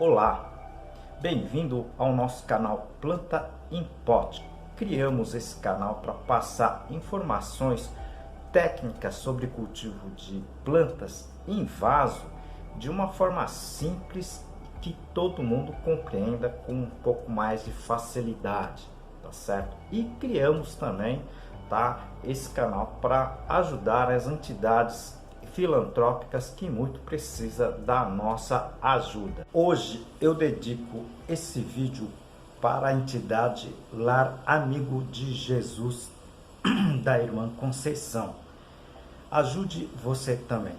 Olá, bem-vindo ao nosso canal Planta em Pote. Criamos esse canal para passar informações técnicas sobre cultivo de plantas em vaso de uma forma simples que todo mundo compreenda com um pouco mais de facilidade, tá certo? E criamos também, esse canal para ajudar as entidades filantrópicas que muito precisa da nossa ajuda. Hoje eu dedico esse vídeo para a entidade Lar Amigo de Jesus da irmã Conceição. Ajude você também.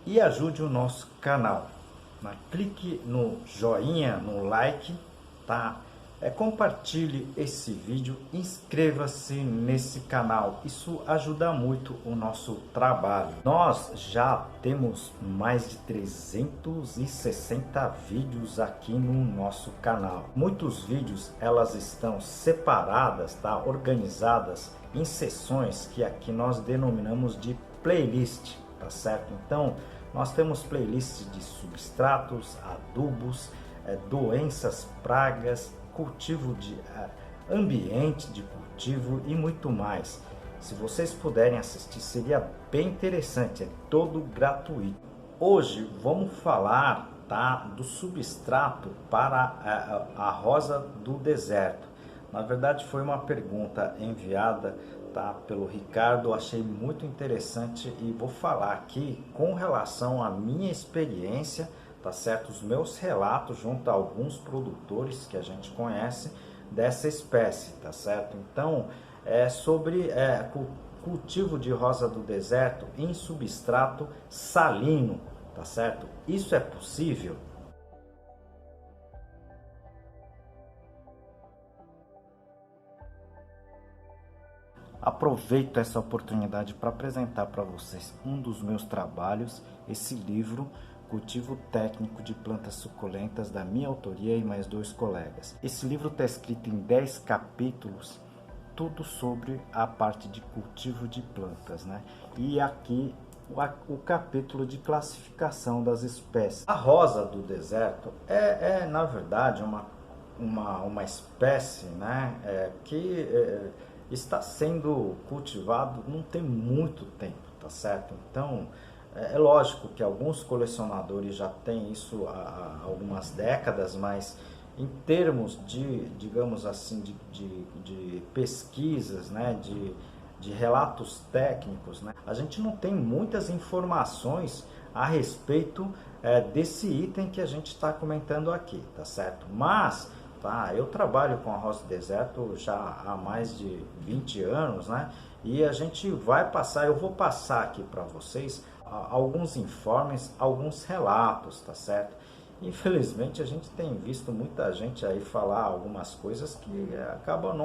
E ajude o nosso canal. Clique no joinha, no like, compartilhe esse vídeo, inscreva-se nesse canal, isso ajuda muito o nosso trabalho. Nós já temos mais de 360 vídeos aqui no nosso canal. Muitos vídeos elas estão separadas, organizadas em seções que aqui nós denominamos de playlist, tá certo? Então nós temos playlists de substratos, adubos, doenças, pragas, cultivo de ambiente de cultivo e muito mais. Se vocês puderem assistir, seria bem interessante, é todo gratuito. Hoje vamos falar do substrato para a rosa do deserto. Na verdade foi uma pergunta enviada pelo Ricardo, achei muito interessante e vou falar aqui com relação à minha experiência, tá certo? Os meus relatos junto a alguns produtores que a gente conhece dessa espécie, tá certo? Então, sobre cultivo de rosa do deserto em substrato salino, tá certo? Isso é possível? Aproveito essa oportunidade para apresentar para vocês um dos meus trabalhos, esse livro Cultivo Técnico de Plantas Suculentas, da minha autoria e mais 2 colegas. Esse livro está escrito em 10 capítulos, tudo sobre a parte de cultivo de plantas, né? E aqui o capítulo de classificação das espécies. A rosa do deserto na verdade uma espécie, né, que está sendo cultivado não tem muito tempo, tá certo? Então é lógico que alguns colecionadores já têm isso há algumas décadas, mas em termos de, digamos assim, de pesquisas, né, de relatos técnicos, né, a gente não tem muitas informações a respeito desse item que a gente está comentando aqui, tá certo? Mas eu trabalho com a rosa do deserto já há mais de 20 anos, né? E a gente vai passar, eu vou passar aqui para vocês alguns informes, alguns relatos, tá certo? Infelizmente a gente tem visto muita gente aí falar algumas coisas que acabam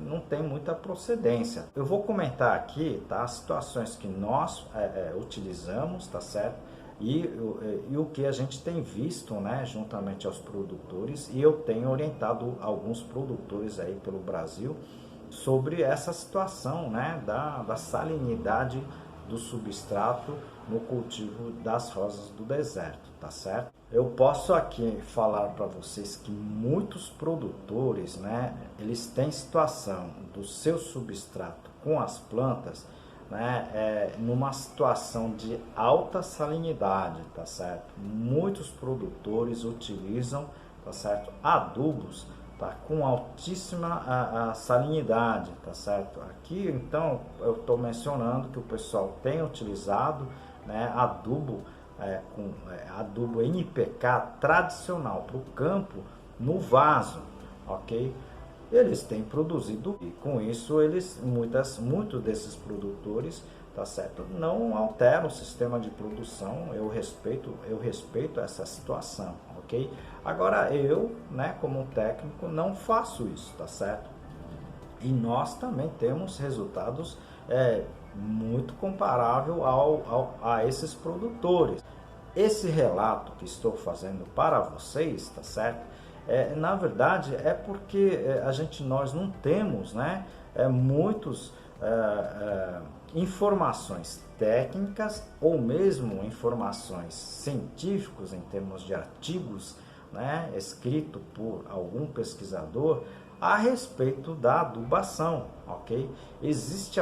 não tem muita procedência. Eu vou comentar aqui, as situações que nós utilizamos, tá certo? E o que a gente tem visto, né, juntamente aos produtores, e eu tenho orientado alguns produtores aí pelo Brasil sobre essa situação, né, da salinidade do substrato no cultivo das rosas do deserto, tá certo? Eu posso aqui falar para vocês que muitos produtores, né, eles têm situação do seu substrato com as plantas, né, numa situação de alta salinidade, tá certo? Muitos produtores utilizam, tá certo, adubos com altíssima salinidade, tá certo? Aqui então eu estou mencionando que o pessoal tem utilizado, né, adubo adubo NPK tradicional para o campo no vaso, ok? Eles têm produzido e com isso muitos desses produtores, tá certo, não alteram o sistema de produção. Eu respeito essa situação, ok? Agora eu, né, como técnico, não faço isso, tá certo? E nós também temos resultados muito comparável a esses produtores. Esse relato que estou fazendo para vocês, tá certo? Na verdade é porque nós não temos, né, muitos informações técnicas ou mesmo informações científicas em termos de artigos, né, escrito por algum pesquisador a respeito da adubação, ok? Existe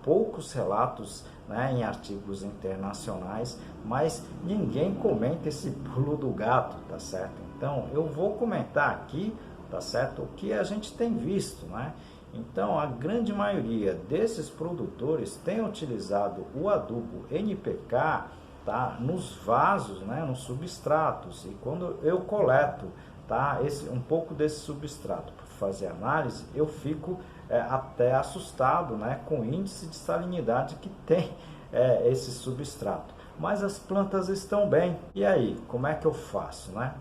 poucos relatos, né, em artigos internacionais, mas ninguém comenta esse pulo do gato, tá certo? Então eu vou comentar aqui, tá certo, o que a gente tem visto, né? Então a grande maioria desses produtores tem utilizado o adubo NPK, tá, nos vasos, né, nos substratos, e quando eu coleto, tá, um pouco desse substrato para fazer análise, eu fico até assustado, né, com o índice de salinidade que tem esse substrato. Mas as plantas estão bem. E aí, como é que eu faço, né?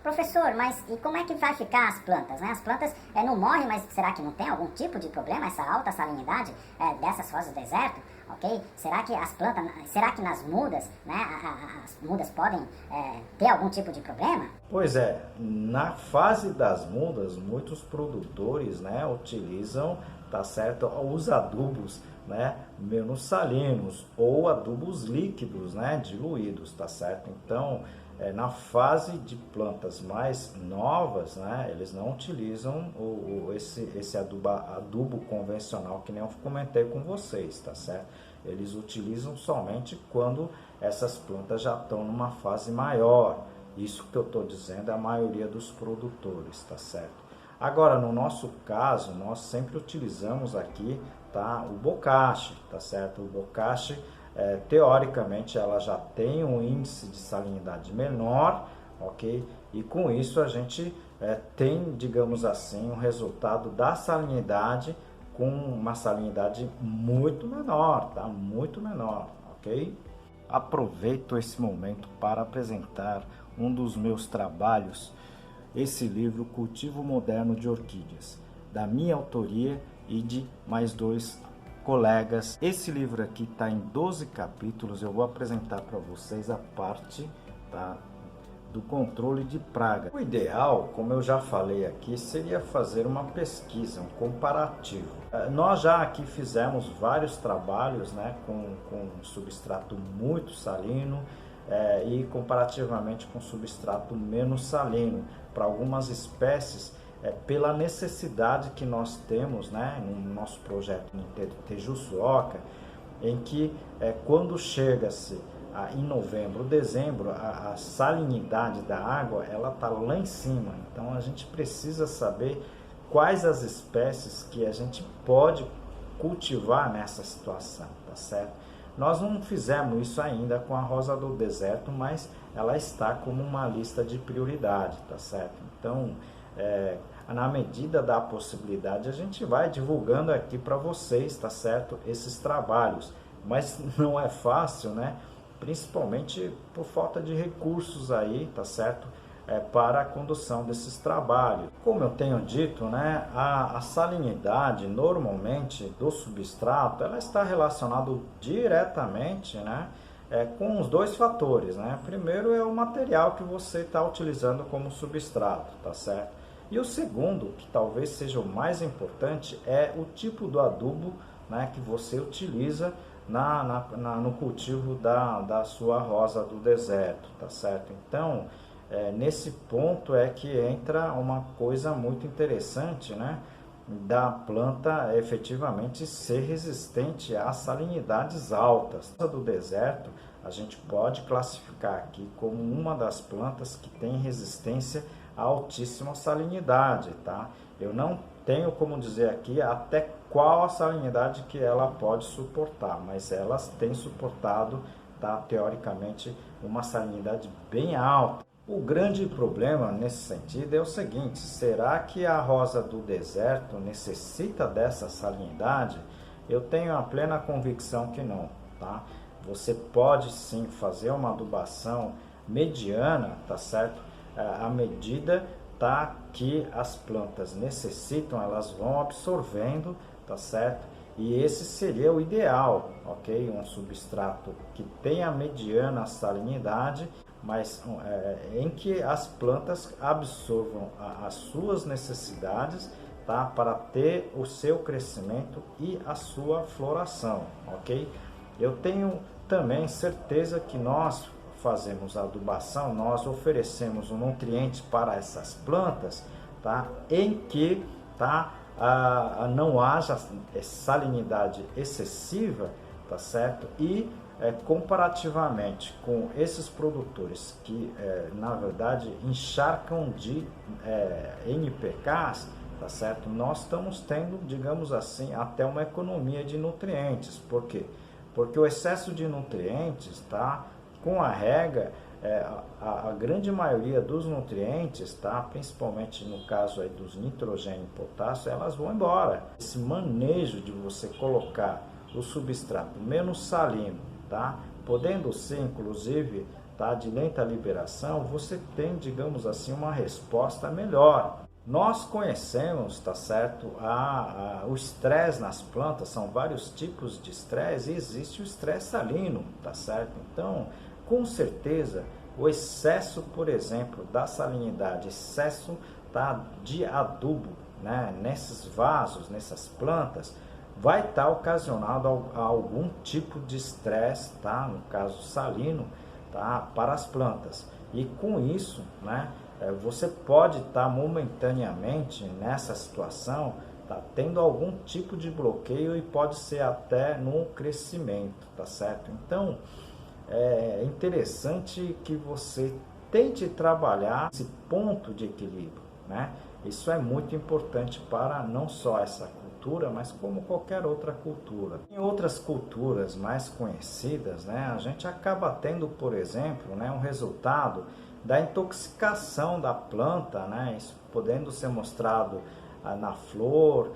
Professor, mas e como é que vai ficar as plantas, né? As plantas não morrem, mas será que não tem algum tipo de problema essa alta salinidade dessas rosas do deserto? Ok? Será que as plantas, será que nas mudas, né, as mudas podem ter algum tipo de problema? Pois é, na fase das mudas, muitos produtores, né, utilizam, tá certo, os adubos, né, menos salinos ou adubos líquidos, né, diluídos, tá certo? Então, na fase de plantas mais novas, né, eles não utilizam esse adubo convencional que nem eu comentei com vocês, tá certo? Eles utilizam somente quando essas plantas já estão numa fase maior. Isso que eu estou dizendo é a maioria dos produtores, tá certo? Agora, no nosso caso, nós sempre utilizamos aqui, tá, o bocache, tá certo? O bocache, teoricamente, ela já tem um índice de salinidade menor, ok? E com isso a gente tem, digamos assim, um resultado da salinidade com uma salinidade muito menor, tá? Muito menor, ok? Aproveito esse momento para apresentar um dos meus trabalhos, esse livro Cultivo Moderno de Orquídeas, da minha autoria e de mais 2 colegas. Esse livro aqui está em 12 capítulos, eu vou apresentar para vocês a parte, tá, do controle de praga. O ideal, como eu já falei aqui, seria fazer uma pesquisa, um comparativo. Nós já aqui fizemos vários trabalhos, né, com substrato muito salino e comparativamente com substrato menos salino para algumas espécies, pela necessidade que nós temos, né, no nosso projeto no Tejuçuoca, em que quando chega-se em novembro, dezembro, a salinidade da água ela está lá em cima. Então a gente precisa saber quais as espécies que a gente pode cultivar nessa situação, tá certo? Nós não fizemos isso ainda com a rosa do deserto, mas ela está como uma lista de prioridade, tá certo? Então, na medida da possibilidade, a gente vai divulgando aqui para vocês, tá certo? Esses trabalhos, mas não é fácil, né? Principalmente por falta de recursos aí, tá certo? Para a condução desses trabalhos. Como eu tenho dito, né, a salinidade normalmente do substrato, ela está relacionada diretamente, né, com os 2 fatores, né? Primeiro é o material que você está utilizando como substrato, tá certo? E o segundo, que talvez seja o mais importante, é o tipo do adubo, né, que você utiliza no cultivo da sua rosa do deserto, tá certo? Então, nesse ponto é que entra uma coisa muito interessante, né, da planta efetivamente ser resistente a salinidades altas. A do deserto a gente pode classificar aqui como uma das plantas que tem resistência a altíssima salinidade, tá? Eu não tenho como dizer aqui até qual a salinidade que ela pode suportar, mas elas têm suportado, tá, teoricamente, uma salinidade bem alta. O grande problema nesse sentido é o seguinte: será que a rosa do deserto necessita dessa salinidade? Eu tenho a plena convicção que não, tá? Você pode sim fazer uma adubação mediana, tá certo? À medida, tá, que as plantas necessitam, elas vão absorvendo, tá certo? E esse seria o ideal, ok? Um substrato que tenha mediana salinidade, mas em que as plantas absorvam as suas necessidades tá? Para ter o seu crescimento e a sua floração, ok? Eu tenho também certeza que nós fazemos a adubação, nós oferecemos um nutriente para essas plantas, tá? Em que, tá? Não haja salinidade excessiva, tá certo? E comparativamente com esses produtores que na verdade encharcam de NPKs, tá certo? Nós estamos tendo, digamos assim, até uma economia de nutrientes. Por quê? Porque o excesso de nutrientes, tá? Com a rega, a grande maioria dos nutrientes, tá? Principalmente no caso aí dos nitrogênio e potássio, elas vão embora. Esse manejo de você colocar o substrato menos salino, tá? Podendo ser, inclusive, tá? De lenta liberação, você tem, digamos assim, uma resposta melhor. Nós conhecemos, tá certo, o estresse nas plantas, são vários tipos de estresse e existe o estresse salino, tá certo? Então, com certeza, o excesso, por exemplo, da salinidade, excesso, tá, de adubo, né, nesses vasos, nessas plantas, vai estar ocasionado a algum tipo de estresse, tá, no caso salino, tá, para as plantas. E com isso, né, você pode estar momentaneamente nessa situação, tá tendo algum tipo de bloqueio e pode ser até no crescimento, tá certo? Então, é interessante que você tente trabalhar esse ponto de equilíbrio, né? Isso é muito importante para não só essa cultura, mas como qualquer outra cultura. Em outras culturas mais conhecidas, né, a gente acaba tendo, por exemplo, né, um resultado da intoxicação da planta, né, isso podendo ser mostrado na flor,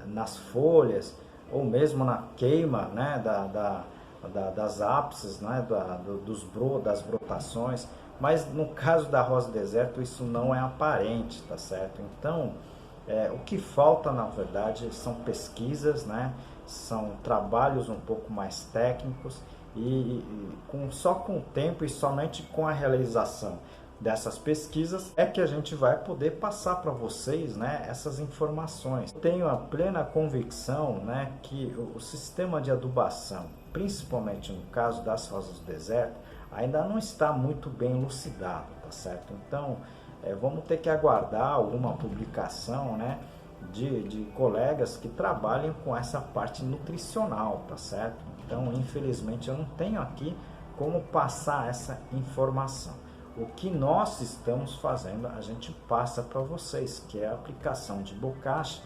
nas folhas, ou mesmo na queima, né, das ápices, né, das brotações, mas no caso da rosa deserto isso não é aparente, tá certo? Então, o que falta na verdade são pesquisas, né, são trabalhos um pouco mais técnicos e só com o tempo e somente com a realização dessas pesquisas é que a gente vai poder passar para vocês, né, essas informações. Eu tenho a plena convicção, né, que o sistema de adubação, principalmente no caso das rosas do deserto, ainda não está muito bem elucidado, tá certo? Então, vamos ter que aguardar alguma publicação, né, de colegas que trabalhem com essa parte nutricional, tá certo? Então, infelizmente, eu não tenho aqui como passar essa informação. O que nós estamos fazendo, a gente passa para vocês, que é a aplicação de bocache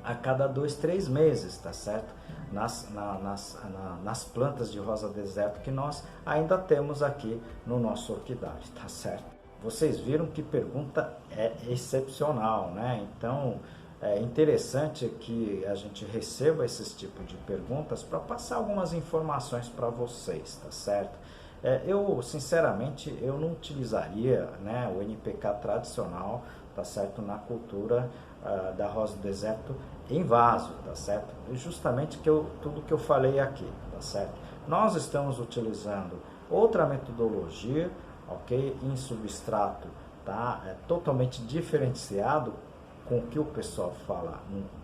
a cada 2-3 meses, tá certo? Nas plantas de rosa deserto que nós ainda temos aqui no nosso orquidário, tá certo? Vocês viram que pergunta excepcional, né? Então, é interessante que a gente receba esses tipos de perguntas para passar algumas informações para vocês, tá certo? Eu, sinceramente, eu não utilizaria, né, o NPK tradicional, tá certo, na cultura da rosa do deserto em vaso, tá certo? Justamente tudo que eu falei aqui, tá certo? Nós estamos utilizando outra metodologia, ok? Em substrato, tá? Totalmente diferenciado com o que o pessoal fala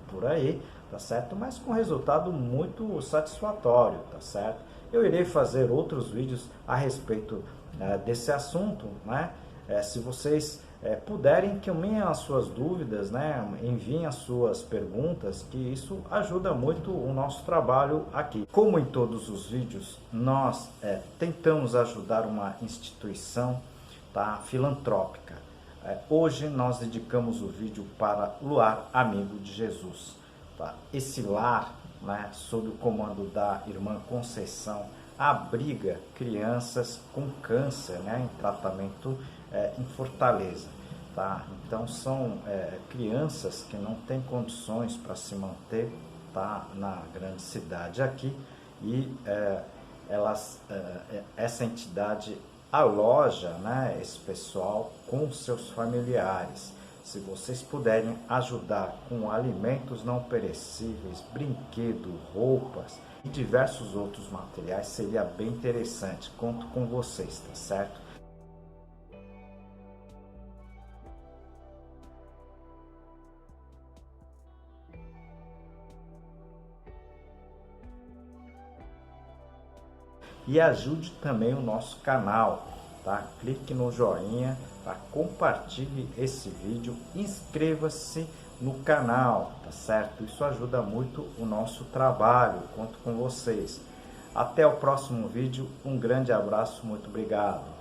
por aí, tá certo? Mas com resultado muito satisfatório, tá certo? Eu irei fazer outros vídeos a respeito desse assunto, né? Se vocês puderem, encaminhem as suas dúvidas, né? Enviem as suas perguntas, que isso ajuda muito o nosso trabalho aqui. Como em todos os vídeos, nós tentamos ajudar uma instituição, tá, filantrópica. Hoje nós dedicamos o vídeo para o Lar Amigo de Jesus. Tá? Esse lar, né, sob o comando da irmã Conceição, abriga crianças com câncer, né, em tratamento em Fortaleza. Tá? Então são crianças que não têm condições para se manter, tá, na grande cidade aqui e essa entidade aloja, né, esse pessoal com seus familiares. Se vocês puderem ajudar com alimentos não perecíveis, brinquedos, roupas e diversos outros materiais, seria bem interessante. Conto com vocês, tá certo? e ajude também o nosso canal, tá? Clique no joinha, tá? Compartilhe esse vídeo, inscreva-se no canal, tá certo? Isso ajuda muito o nosso trabalho, conto com vocês. Até o próximo vídeo, um grande abraço, muito obrigado.